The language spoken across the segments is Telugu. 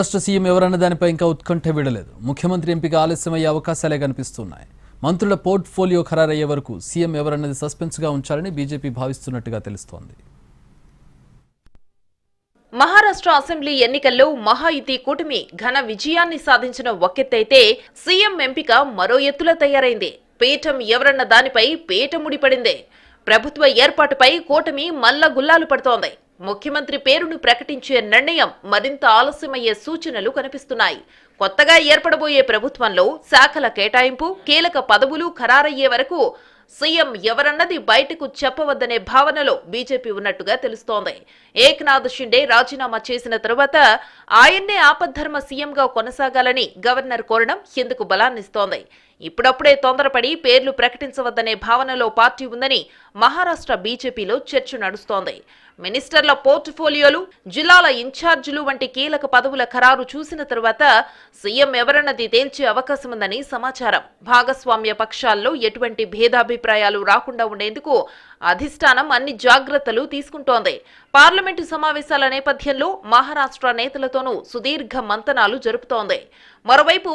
రాష్ట్ర సీఎం ఎవరన్న దానిపై ఇంకా ఉత్కంఠ వీడలేదు. ముఖ్యమంత్రి ఎంపిక ఆలస్యమయ్యే అవకాశాలే కనిపిస్తున్నాయి. మంత్రుల పోర్ట్ఫోలియో ఖరారయ్యే వరకు సీఎం ఎవరన్నది సస్పెన్స్గా ఉంచాలని బీజేపీ భావిస్తున్నట్టుగా తెలుస్తోంది. మహారాష్ట్ర అసెంబ్లీ ఎన్నికల్లో మహాయుతి కూటమి ఘన విజయాన్ని సాధించిన ఒకెత్తైతే సీఎం ఎంపిక మరో ఎత్తుల తయారైంది. పీఠం ఎవరన్న దానిపై పీట ముడిపడింది. ప్రభుత్వ ఏర్పాటుపై కూటమి మల్ల గుల్లాలు పడుతోంది. ముఖ్యమంత్రి పేరును ప్రకటించే నిర్ణయం మరింత ఆలస్యమయ్యే సూచనలు కనిపిస్తున్నాయి. కొత్తగా ఏర్పడబోయే ప్రభుత్వంలో శాఖల కేటాయింపు, కీలక పదవులు ఖరారయ్యే వరకు సీఎం ఎవరన్నది బయటకు చెప్పవద్దనే భావనలో బీజేపీ ఉన్నట్టుగా తెలుస్తోంది. ఏక్నాథ్ షిండే రాజీనామా చేసిన తరువాత ఆయన్నే ఆపద్ధర్మ సీఎంగా కొనసాగాలని గవర్నర్ కోరడం ఎందుకు బలాన్నిస్తోంది. ఇప్పుడప్పుడే తొందరపడి పేర్లు ప్రకటించవద్దనే భావనలో పార్టీ ఉందని మహారాష్ట్ర బీజేపీలో చర్చ నడుస్తోంది. మినిస్టర్ల పోర్ట్ఫోలియోలు, జిల్లాల ఇన్ఛార్జీలు వంటి కీలక పదవుల ఖరారు చూసిన తరువాత సీఎం ఎవరన్నది తేల్చే అవకాశం ఉందని సమాచారం. భాగస్వామ్య పక్షాల్లో ఎటువంటి భేదాభిప్రాయాలు రాకుండా ఉండేందుకు అధిష్టానం అన్ని జాగ్రత్తలు తీసుకుంటోంది. పార్లమెంటు సమావేశాల నేపథ్యంలో మహారాష్ట్ర నేతలతోనూ సుదీర్ఘ మంతనాలు జరుపుతోంది. మరోవైపు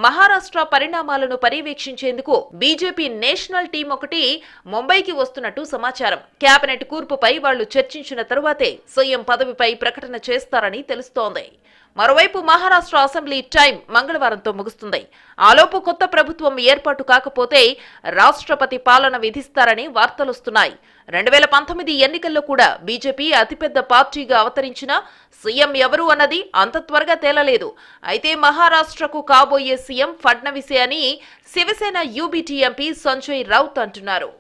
మహారాష్ట్ర పరిణామాలను పర్యవేక్షించేందుకు బీజేపీ నేషనల్ టీం ఒకటి ముంబైకి వస్తున్నట్టు సమాచారం. కేబినెట్ కూర్పుపై వాళ్లు చర్చించిన తరువాతే సీఎం పదవిపై ప్రకటన చేస్తారని తెలుస్తోంది. మరోవైపు మహారాష్ట్ర అసెంబ్లీ టైం మంగళవారంతో ముగుస్తుంది. ఆలోపు కొత్త ప్రభుత్వం ఏర్పాటు కాకపోతే రాష్ట్రపతి పాలన విధిస్తారని వార్తలొస్తున్నాయి. 2019 ఎన్నికల్లో కూడా బీజేపీ అతిపెద్ద పార్టీగా అవతరించిన సీఎం ఎవరు అన్నది అంత త్వరగా తేలలేదు. అయితే మహారాష్ట్రకు కాబోయే సీఎం ఫడ్నవీసే అని శివసేన యూబీటీ ఎంపీ సంజయ్ రౌత్ అంటున్నారు.